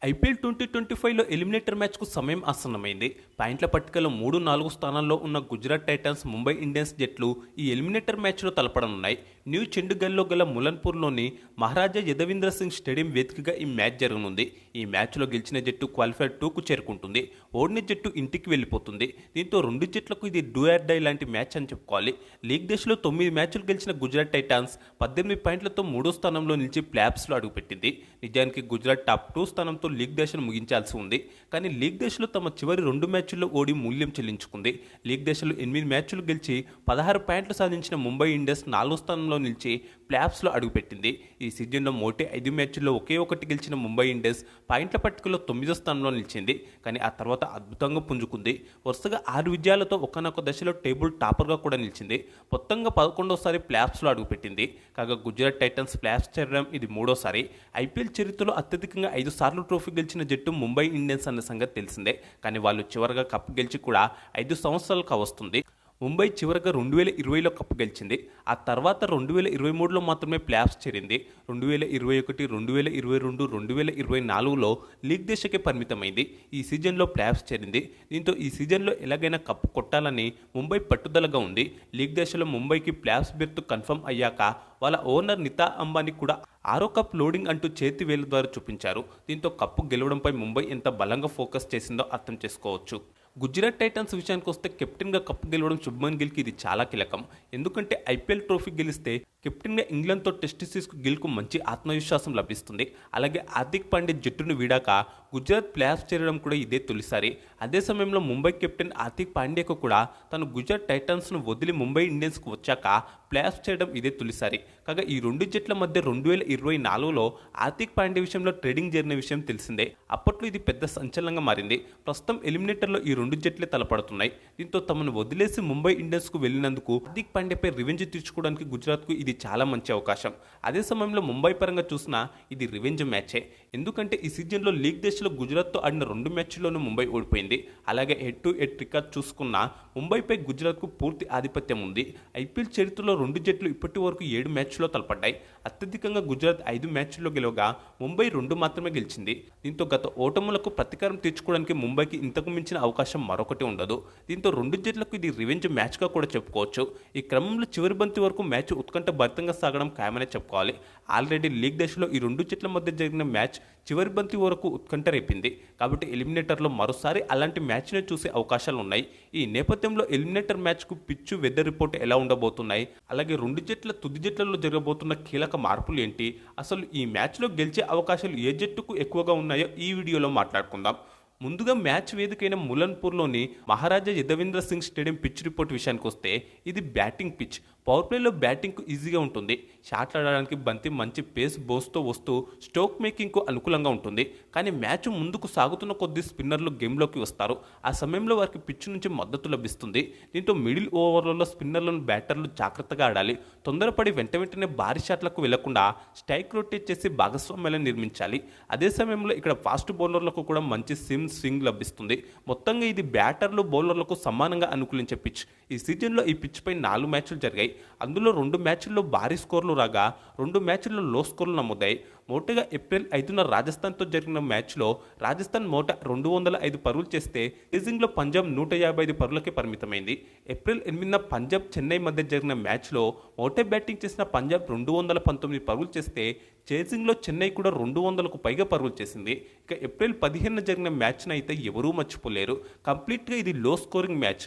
IPL 2025లో eliminator మ్యాచ్కు సమయం ఆసన్నమైంది. పాయింట్ల పట్టికలో 3-4 స్థానాల్లో ఉన్న గుజరాత్ టైటాన్స్, ముంబై ఇండియన్స్ జట్లు ఈ ఎలిమినేటర్ మ్యాచ్లో తలపడనున్నాయి. న్యూ చండీగఢ్లో గల ములన్పూర్లోని మహారాజా యదవీంద్ర సింగ్ స్టేడియం వేదికగా ఈ మ్యాచ్ జరగనుంది. ఈ మ్యాచ్లో గెలిచిన జట్టు క్వాలిఫైర్ 2కు చేరుకుంటుంది. ఓడిన జట్టు ఇంటికి వెళ్ళిపోతుంది. దీంతో రెండు జట్లకు ఇది డూ ఆర్ డై లాంటి మ్యాచ్ అని చెప్పుకోవాలి. లీగ్ దశలో 9 మ్యాచ్లు గెలిచిన గుజరాత్ టైటాన్స్ 18 పాయింట్లతో 3వ స్థానంలో నిలిచి ప్లేఆఫ్స్లో అడుగుపెట్టింది. నిజానికి గుజరాత్ టాప్ 2 స్థానంతో లీగ్ దశను ముగించాల్సి ఉంది. కానీ లీగ్ దశలో తమ చివరి 2 మ్యాచ్ల్లో ఓడి మూల్యం చెల్లించుకుంది. లీగ్ దశలో 8 మ్యాచ్లు గెలిచి 16 పాయింట్లు సాధించిన ముంబై ఇండియన్స్ 4వ స్థానంలో నిలిచి ప్లేఆఫ్స్లో అడుగుపెట్టింది. ఈ సీజన్లో మొదటి 5 మ్యాచ్ల్లో ఒకే ఒకటి గెలిచిన ముంబై ఇండియన్స్ పాయింట్ల పట్టికలో 9వ స్థానంలో నిలిచింది. కానీ ఆ తర్వాత అద్భుతంగా పుంజుకుంది. వరుసగా 6 విజయాలతో ఒకనొక దశలో టేబుల్ టాపర్గా కూడా నిలిచింది. మొత్తంగా 11వసారి ప్లేఆఫ్స్లో అడుగుపెట్టింది. కాగా గుజరాత్ టైటన్స్ ప్లేఆఫ్స్ చేరడం ఇది 3వసారి. ఐపీఎల్ చరిత్రలో అత్యధికంగా 5 సార్లు ట్రోఫీ గెలిచిన జట్టు ముంబై ఇండియన్స్ అన్న సంగతి తెలిసిందే. కానీ వాళ్ళు చివరగా కప్ గెలిచి కూడా 5 సంవత్సరాలు కావస్తుంది. ముంబై చివరగా 2020లో కప్పు గెలిచింది. ఆ తర్వాత 2023లో మాత్రమే ప్లేఆఫ్స్ చేరింది. 2021, 2022, 2024లో లీగ్ దశకే పరిమితమైంది. ఈ సీజన్లో ప్లేఆఫ్స్ చేరింది. దీంతో ఈ సీజన్లో ఎలాగైనా కప్పు కొట్టాలని ముంబై పట్టుదలగా ఉంది. లీగ్ దశలో ముంబైకి ప్లేఆఫ్స్ బెర్త్ కన్ఫర్మ్ అయ్యాక వాళ్ళ ఓనర్ నితా అంబానీ కూడా 6వ కప్ లోడింగ్ అంటూ చేతి వేలు ద్వారా చూపించారు. దీంతో కప్పు గెలవడంపై ముంబై ఎంత బలంగా ఫోకస్ చేసిందో అర్థం చేసుకోవచ్చు. గుజరాత్ టైటన్స్ విషయానికి వస్తే కెప్టెన్గా కప్పు గెలవడం శుభ్మన్ గిల్కి ఇది చాలా కీలకం. ఎందుకంటే ఐపీఎల్ ట్రోఫీ గెలిస్తే కెప్టెన్గా ఇంగ్లాండ్తో టెస్ట్ సిరీస్కు గిల్కు మంచి ఆత్మవిశ్వాసం లభిస్తుంది. అలాగే హార్దిక్ పాండ్యా జట్టును వీడాక గుజరాత్ ప్లేఆఫ్స్ చేరడం కూడా ఇదే తొలిసారి. అదే సమయంలో ముంబై కెప్టెన్ హార్దిక్ పాండ్యాకు కూడా తను గుజరాత్ టైటన్స్ను వదిలి ముంబై ఇండియన్స్కు వచ్చాక ప్లేఆఫ్స్ చేయడం ఇదే తొలిసారి. కాగా ఈ రెండు జట్ల మధ్య 2024లో హార్దిక్ పాండ్యా విషయంలో ట్రేడింగ్ జరిగిన విషయం తెలిసిందే. అప్పట్లో ఇది పెద్ద సంచలనంగా మారింది. ప్రస్తుతం ఎలిమినేటర్లో ఈ రెండు జట్లే తలపడుతున్నాయి. దీంతో తమను వదిలేసి ముంబై ఇండియన్స్కు వెళ్ళినందుకు హార్దిక్ పాండ్యాపై రివెంజ్ తీర్చుకోవడానికి గుజరాత్కు ఇది చాలా మంచి అవకాశం. అదే సమయంలో ముంబై పరంగా చూసినా ఇది రివెంజ్ మ్యాచే. ఎందుకంటే ఈ సీజన్లో లీగ్ దశలో గుజరాత్తో ఆడిన 2 మ్యాచ్ల్లోనూ ముంబై ఓడిపోయింది. అలాగే హెడ్ టు హెడ్ రికార్డ్ చూసుకున్నా ముంబైపై గుజరాత్కు పూర్తి ఆధిపత్యం ఉంది. ఐపీఎల్ చరిత్రలో 2 జట్లు ఇప్పటి వరకు 7 మ్యాచ్ల్లో తలపడ్డాయి. అత్యధికంగా గుజరాత్ 5 మ్యాచ్ల్లో గెలవగా ముంబై 2 మాత్రమే గెలిచింది. దీంతో గత ఓటములకు ప్రతీకారం తీర్చుకోవడానికి ముంబైకి ఇంతకు మించిన అవకాశం మరొకటి ఉండదు. దీంతో 2 జట్లకు ఇది రివెంజ్ మ్యాచ్గా కూడా చెప్పుకోవచ్చు. ఈ క్రమంలో చివరి బంతి వరకు మ్యాచ్ ఉత్కంఠ భరితంగా సాగడం ఖాయమనే చెప్పుకోవాలి. ఆల్రెడీ లీగ్ దశలో ఈ 2 జట్ల మధ్య జరిగిన మ్యాచ్ చివరి బంతి వరకు ఉత్కంఠ రేపింది. కాబట్టి ఎలిమినేటర్లో మరోసారి అలాంటి మ్యాచ్నే చూసే అవకాశాలు ఉన్నాయి. ఈ నేపథ్యంలో ఎలిమినేటర్ మ్యాచ్కు పిచ్చు, వెదర్ రిపోర్ట్ ఎలా ఉండబోతున్నాయి, అలాగే 2 జట్ల తుది జట్లలో జరగబోతున్న కీలక మార్పులు ఏంటి, అసలు ఈ మ్యాచ్లో గెలిచే అవకాశాలు ఏ జట్టుకు ఎక్కువగా ఉన్నాయో ఈ వీడియోలో మాట్లాడుకుందాం. ముందుగా మ్యాచ్ వేదికైన ములన్పూర్లోని Maharaja Yadavindra Singh stadium pitch report విషయానికి వస్తే ఇది బ్యాటింగ్ పిచ్. పవర్ ప్లేలో బ్యాటింగ్కు ఈజీగా ఉంటుంది. షాట్లు ఆడడానికి బంతి మంచి పేస్ బోస్తో వస్తూ స్ట్రోక్ మేకింగ్కు అనుకూలంగా ఉంటుంది. కానీ మ్యాచ్ ముందుకు సాగుతున్న కొద్దీ స్పిన్నర్లు గేమ్లోకి వస్తారు. ఆ సమయంలో వారికి పిచ్ నుంచి మద్దతు లభిస్తుంది. దీంతో మిడిల్ ఓవర్లలో స్పిన్నర్లను బ్యాటర్లు జాగ్రత్తగా ఆడాలి. తొందరపడి వెంటనే భారీ షాట్లకు వెళ్లకుండా స్ట్రైక్ రొటేట్ చేసి భాగస్వామ్యాలను నిర్మించాలి. అదే సమయంలో ఇక్కడ ఫాస్ట్ బౌలర్లకు కూడా మంచి స్వింగ్ లభిస్తుంది. మొత్తంగా ఇది బ్యాటర్లు, బౌలర్లకు సమానంగా అనుకూలించే పిచ్. ఈ సీజన్లో ఈ పిచ్పై 4 మ్యాచ్లు జరిగాయి. అందులో 2 మ్యాచ్ల్లో భారీ స్కోర్లు రాగా 2 మ్యాచ్ల్లో లో స్కోర్లు నమోదాయి. మొదటగా ఏప్రిల్ 5న రాజస్థాన్తో జరిగిన మ్యాచ్లో రాజస్థాన్ మొదట 205 పరుగులు చేస్తే చేజింగ్లో పంజాబ్ 155 పరుగులకే పరిమితమైంది. ఏప్రిల్ 8న పంజాబ్, చెన్నై మధ్య జరిగిన మ్యాచ్లో మొదట బ్యాటింగ్ చేసిన పంజాబ్ 219 పరుగులు చేస్తే చేజింగ్లో చెన్నై కూడా 200కు పైగా పరుగులు చేసింది. ఇక ఏప్రిల్ 15న జరిగిన మ్యాచ్ను అయితే ఎవరూ మర్చిపోలేరు. కంప్లీట్గా ఇది లో స్కోరింగ్ మ్యాచ్.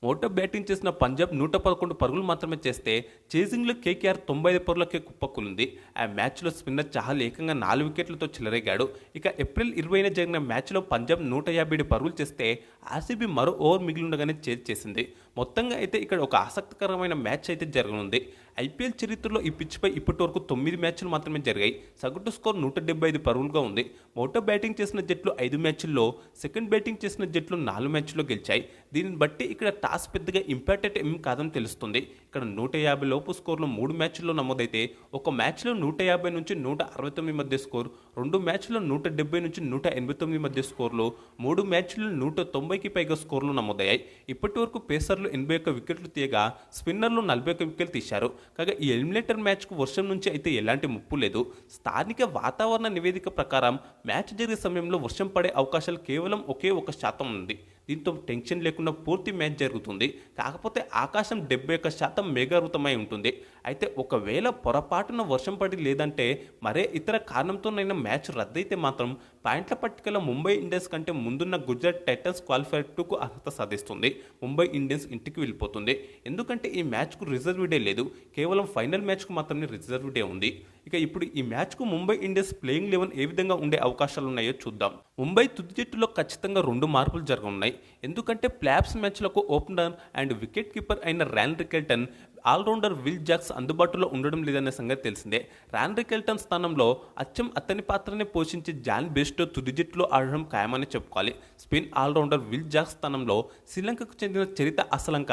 మొదట బ్యాటింగ్ చేసిన పంజాబ్ 111 పరుగులు మాత్రమే చేస్తే చేజింగ్లో కేకేఆర్ 95 పరుగులకే కుప్పకూలింది. ఆ మ్యాచ్లో స్పిన్నర్ చహల్ ఏకంగా 4 వికెట్లతో చెలరేగాడు. ఇక ఏప్రిల్ 20న జరిగిన మ్యాచ్లో పంజాబ్ 157 పరుగులు చేస్తే ఆర్సీబీ మరో ఓవర్ మిగిలిండగానే చేసింది. మొత్తంగా అయితే ఇక్కడ ఒక ఆసక్తికరమైన మ్యాచ్ అయితే జరగనుంది. ఐపీఎల్ చరిత్రలో ఈ పిచ్పై ఇప్పటి వరకు 9 మ్యాచ్లు మాత్రమే జరిగాయి. సగటు స్కోర్ 175 పరుగులుగా ఉంది. మొదట బ్యాటింగ్ చేసిన జట్లు 5 మ్యాచ్ల్లో, సెకండ్ బ్యాటింగ్ చేసిన జట్లు 4 మ్యాచ్ల్లో గెలిచాయి. దీనిని బట్టి ఇక్కడ టాస్ పెద్దగా ఇంపార్టెంట్ ఏం కాదని తెలుస్తుంది. ఇక్కడ 150 లోపు స్కోర్లు 3 మ్యాచ్ల్లో నమోదైతే ఒక మ్యాచ్లో 150 నుంచి 169 మధ్య స్కోర్, 2 మ్యాచ్ల్లో 170 నుంచి 189 మధ్య స్కోర్లు, 3 మ్యాచ్ల్లో 190కి పైగా స్కోర్లు నమోదయ్యాయి. ఇప్పటి వరకు పేసర్లు 81 వికెట్లు తీయగా స్పిన్నర్లు 41 వికెట్లు తీశారు. కాగా ఈ ఎలిమినేటర్ మ్యాచ్కు వర్షం నుంచి అయితే ఎలాంటి ముప్పు లేదు. స్థానిక వాతావరణ నివేదిక ప్రకారం మ్యాచ్ జరిగే సమయంలో వర్షం పడే అవకాశాలు కేవలం ఒకే 1% ఉంది. దీంతో టెన్షన్ లేకుండా పూర్తి మ్యాచ్ జరుగుతుంది. కాకపోతే ఆకాశం 71% మేఘావృతమై ఉంటుంది. అయితే ఒకవేళ పొరపాటున వర్షం పడి లేదంటే మరే ఇతర కారణంతోనైనా మ్యాచ్ రద్దయితే మాత్రం పాయింట్ల పట్టికలో ముంబై ఇండియన్స్ కంటే ముందున్న గుజరాత్ టైటన్స్ క్వాలిఫైర్ 2కు అర్హత సాధిస్తుంది. ముంబై ఇండియన్స్ ఇంటికి వెళ్ళిపోతుంది. ఎందుకంటే ఈ మ్యాచ్కు రిజర్వ్ డే లేదు, కేవలం ఫైనల్ మ్యాచ్కు మాత్రమే రిజర్వ్ డే ఉంది. ఇక ఇప్పుడు ఈ మ్యాచ్కు ముంబై ఇండియన్స్ ప్లేయింగ్ 11 ఏ విధంగా ఉండే అవకాశాలు ఉన్నాయో చూద్దాం. ముంబై తుది జట్టులో ఖచ్చితంగా 2 మార్పులు జరగనున్నాయి. ఎందుకంటే ప్లాప్స్ మ్యాచ్లకు ఓపెనర్ అండ్ వికెట్ కీపర్ అయిన Ryan Rickelton, all rounder Will Jacks అందుబాటులో ఉండడం లేదనే సంగతి తెలిసిందే. ర్యాన్ రికెల్టన్ స్థానంలో అచ్చం అతని పాత్రనే పోషించి జాన్ బెస్టో తుది జట్టులో ఆడడం ఖాయమని చెప్పుకోవాలి. స్పిన్ ఆల్రౌండర్ విల్ జాక్స్ స్థానంలో శ్రీలంకకు చెందిన చరిత అసలంక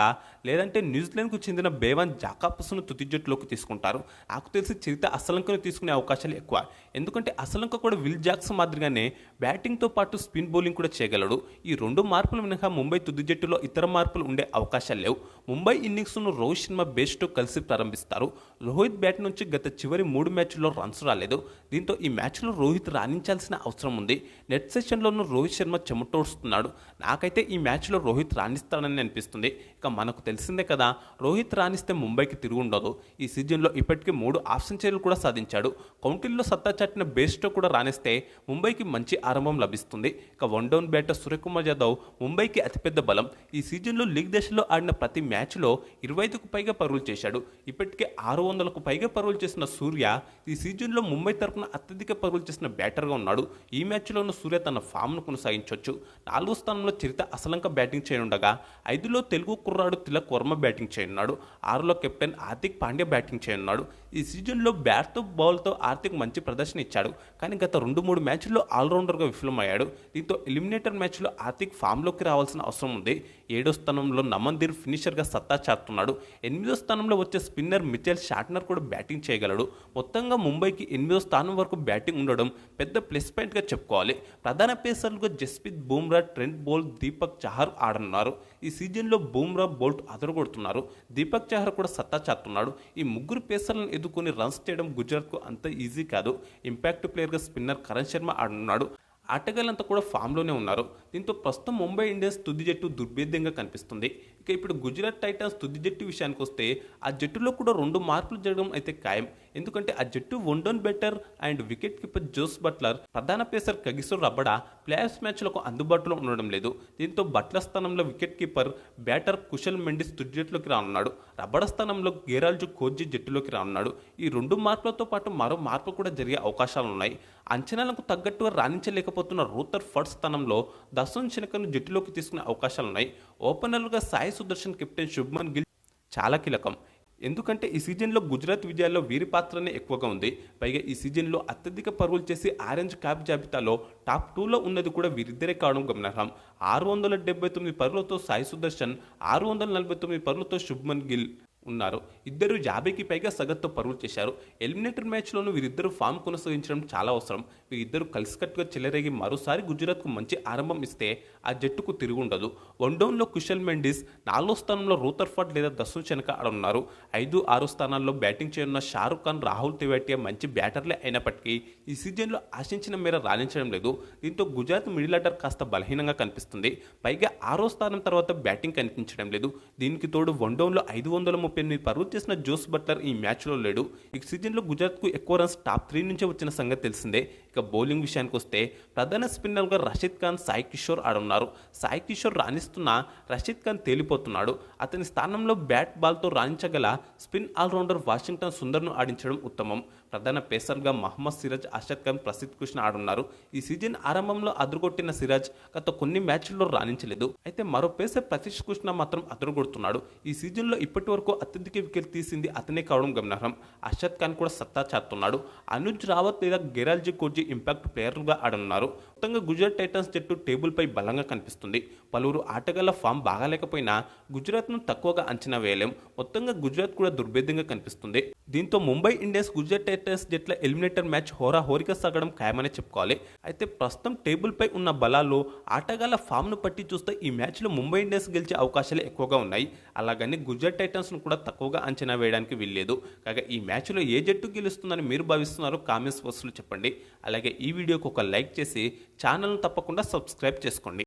లేదంటే న్యూజిలాండ్కు చెందిన బేవాన్ జాకాపస్ను తుది జట్టులోకి తీసుకుంటారు. నాకు తెలిసి చరిత అసలంకను తీసుకునే అవకాశాలు ఎక్కువ. ఎందుకంటే అసలంక కూడా విల్ జాక్స్ మాదిరిగానే బ్యాటింగ్తో పాటు స్పిన్ బౌలింగ్ కూడా చేయగలడు. ఈ 2 మార్పులు మినహా ముంబై తుది జట్టులో ఇతర మార్పులు ఉండే అవకాశాలు లేవు. ముంబై ఇన్నింగ్స్ను రోహిత్ శర్మ బెస్టో కలిసి ప్రారంభిస్తారు. రోహిత్ బ్యాట్ నుంచి గత చివరి 3 మ్యాచ్ల్లో రన్స్ రాలేదు. దీంతో ఈ మ్యాచ్లో రోహిత్ రాణించాల్సిన అవసరం ఉంది. నెట్ సెషన్లోనూ రోహిత్ శర్మ చెమటోడుస్తున్నాడు. నాకైతే ఈ మ్యాచ్లో రోహిత్ రాణిస్తాడని అనిపిస్తుంది. ఇక మనకు తెలిసిందే కదా, రోహిత్ రాణిస్తే ముంబైకి తిరుగు ఉండదు. ఈ సీజన్లో ఇప్పటికీ 3 ఆఫ్ సెంచరీలు కూడా సాధించాడు. కౌంటీల్లో సత్తా చాటిన బెస్టో కూడా రాణిస్తే ముంబైకి మంచి ఆరంభం లభిస్తుంది. ఇక one down batter Suryakumar Yadav ముంబైకి అతిపెద్ద బలం. ఈ సీజన్లో లీగ్ దశలో ఆడిన ప్రతి మ్యాచ్లో 25కు పైగా పరుగులు చేశాడు. ఇప్పటికే 600కు పైగా పరుగులు చేసిన సూర్య ఈ సీజన్లో ముంబై తరఫున అత్యధిక పరుగులు చేసిన బ్యాటర్గా ఉన్నాడు. ఈ మ్యాచ్లోనూ సూర్య తన ఫామ్ను కొనసాగించవచ్చు. 4వ స్థానంలో చరిత అసలంక బ్యాటింగ్ చేయనుండగా 5లో తెలుగు కుర్రాడు తిలక్ వర్మ బ్యాటింగ్ చేయనున్నాడు. 6లో కెప్టెన్ హార్దిక్ పాండ్యా బ్యాటింగ్ చేయనున్నాడు. ఈ సీజన్లో బ్యాట్తో బాల్తో హార్దిక్ మంచి ప్రదర్శన ఇచ్చాడు. కానీ గత 2-3 మ్యాచ్ల్లో ఆల్రౌండర్గా విఫలమయ్యాడు. దీంతో ఎలిమినేటర్ మ్యాచ్లో హార్దిక్ ఫామ్లోకి రావాల్సిన అవసరం ఉంది. 7వ స్థానంలో నమన్దీర్ ఫినిషర్గా సత్తా చాటుతున్నాడు. 8వ స్థానంలో వచ్చే స్పిన్నర్ మిచెల్ షార్ట్నర్ కూడా బ్యాటింగ్ చేయగలడు. మొత్తంగా ముంబైకి 8వ స్థానం వరకు బ్యాటింగ్ ఉండడం పెద్ద ప్లస్ పాయింట్గా చెప్పుకోవాలి. ప్రధాన పేసర్లుగా జస్ప్రీత్ బుమ్రా, ట్రెంట్ బోల్ట్, దీపక్ చహర్ ఆడనున్నారు. ఈ సీజన్లో బుమ్రా, బోల్ట్ అదరగొడుతున్నారు. దీపక్ చహర్ కూడా సత్తా చాటుతున్నాడు. ఈ ముగ్గురు పేసర్లను ఎదుర్కొని రన్స్ చేయడం గుజరాత్కు అంత ఈజీ కాదు. ఇంపాక్ట్ ప్లేయర్గా స్పిన్నర్ కరణ్ శర్మ ఆడనున్నాడు. ఆటగాళ్ళంతా కూడా ఫామ్లోనే ఉన్నారు. దీంతో ప్రస్తుతం ముంబై ఇండియన్స్ తుది జట్టు దుర్భేద్యంగా కనిపిస్తుంది. ఇక ఇప్పుడు గుజరాత్ టైటన్స్ తుది జట్టు విషయానికి వస్తే ఆ జట్టులో కూడా 2 మార్పులు జరగడం అయితే ఖాయం. ఎందుకంటే ఆ జట్టు one down batter and wicket keeper Jos Buttler, ప్రధాన పేసర్ కగిసోర్ రబడా ప్లేఆఫ్స్ మ్యాచ్లకు అందుబాటులో ఉండడం లేదు. దీంతో బట్లర్ స్థానంలో wicket keeper batter Kusal Mendis తుది జట్టులోకి రానున్నాడు. రబడా స్థానంలో గేరాల్జు కోజ్జీ జట్టులోకి రానున్నాడు. ఈ 2 మార్పులతో పాటు మరో మార్పు కూడా జరిగే అవకాశాలు ఉన్నాయి. అంచనాలకు తగ్గట్టుగా రాణించలేకపోతున్న రూతర్ ఫర్డ్ స్థానంలో దసన్ శనకను జట్టులోకి తీసుకునే అవకాశాలున్నాయి. ఓపెనర్లుగా సాయి సుదర్శన్, కెప్టెన్ శుభ్మన్ గిల్ చాలా కీలకం. ఎందుకంటే ఈ సీజన్లో గుజరాత్ విజయాల్లో వీరి పాత్రనే ఎక్కువగా ఉంది. పైగా ఈ సీజన్లో అత్యధిక పరుగులు చేసి ఆరెంజ్ క్యాప్ జాబితాలో టాప్ 2లో ఉన్నది కూడా వీరిద్దరే కావడం గమనార్హం. 679 పరుగులతో సాయి సుదర్శన్, 649 పరుగులతో శుభ్మన్ గిల్ ఉన్నారు. ఇద్దరు 50కి పైగా సగటుతో పరుగులు చేశారు. ఎలిమినేటర్ మ్యాచ్లోనూ వీరిద్దరు ఫామ్ కొనసాగించడం చాలా అవసరం. వీరిద్దరు కలిసికట్టుగా చెలరేగి మరోసారి గుజరాత్కు మంచి ఆరంభం ఇస్తే ఆ జట్టుకు తిరుగుండదు. వన్ డౌన్లో కుశల్ మెండిస్, 4వ స్థానంలో రూతర్ఫర్డ్ లేదా దసన్ శనక ఆడున్నారు. 5, 6 స్థానాల్లో బ్యాటింగ్ చేయనున్న షారుఖ్ ఖాన్, రాహుల్ తెవాటియా మంచి బ్యాటర్లే అయినప్పటికీ ఈ సీజన్లో ఆశించిన మేర రాణించడం లేదు. దీంతో గుజరాత్ మిడిల్ ఆర్డర్ కాస్త బలహీనంగా కనిపిస్తుంది. పైగా 6వ స్థానం తర్వాత బ్యాటింగ్ కనిపించడం లేదు. దీనికి తోడు వన్ డౌన్లో 538 పరుగులు చేసిన జోస్ బట్లర్ ఈ మ్యాచ్లో లేడు. ఈ సీజన్లో గుజరాత్కు ఎక్కువ రన్స్ టాప్ 3 నుంచే వచ్చిన సంగతి తెలిసిందే. ఇక బౌలింగ్ విషయానికి వస్తే ప్రధాన స్పిన్నర్గా రషీద్ ఖాన్, సాయి కిషోర్ ఆడున్నారు. సాయి కిషోర్ రాణిస్తున్నా రషీద్ ఖాన్ తేలిపోతున్నాడు. అతని స్థానంలో బ్యాట్ బాల్తో రాణించగల స్పిన్ ఆల్రౌండర్ వాషింగ్టన్ సుందర్ను ఆడించడం ఉత్తమం. ప్రధాన పేసర్గా మహమ్మద్ సిరాజ్, అర్షద్ ఖాన్, ప్రసిద్ధ్ కృష్ణ ఆడున్నారు. ఈ సీజన్ ఆరంభంలో అదరగొట్టిన సిరాజ్ గత కొన్ని మ్యాచ్ల్లో రాణించలేదు. అయితే మరో పేసర్ ప్రసిద్ధ్ కృష్ణ మాత్రం అదరగొడుతున్నాడు. ఈ సీజన్లో ఇప్పటి వరకు అత్యధిక వికెట్ తీసింది అతనే కావడం గమనార్హం. అర్షద్ ఖాన్ కూడా సత్తా చాటుతున్నాడు. అనుజ్ రావత్ లేదా గెరాల్జీ కోజ్జీ టెక్నాలజీ ఇంపాక్ట్ ప్లేయర్లుగా ఆడనున్నారు. మొత్తంగా గుజరాత్ టైటన్స్ జట్టు టేబుల్పై బలంగా కనిపిస్తుంది. పలువురు ఆటగాళ్ల ఫామ్ బాగాలేకపోయినా గుజరాత్ను తక్కువగా అంచనా వేయలేం. మొత్తంగా గుజరాత్ కూడా దుర్భేద్యంగా కనిపిస్తుంది. దీంతో ముంబై ఇండియన్స్ గుజరాత్ టైటన్స్ జట్ల ఎలిమినేటర్ మ్యాచ్ హోరాహోరీగా సాగడం ఖాయమనే చెప్పుకోవాలి. అయితే ప్రస్తుతం టేబుల్పై ఉన్న బలాల్లో ఆటగాళ్ల ఫామ్ను పట్టి చూస్తే ఈ మ్యాచ్లో ముంబై ఇండియన్స్ గెలిచే అవకాశాలు ఎక్కువగా ఉన్నాయి. అలాగని గుజరాత్ టైటన్స్ను కూడా తక్కువగా అంచనా వేయడానికి వీల్లేదు. కాగా ఈ మ్యాచ్లో ఏ జట్టు గెలుస్తుందని మీరు భావిస్తున్నారో కామెంట్స్ బాక్స్లో చెప్పండి. అలాగే ఈ వీడియోకి ఒక లైక్ చేసి ఛానల్ను తప్పకుండా సబ్స్క్రైబ్ చేసుకోండి.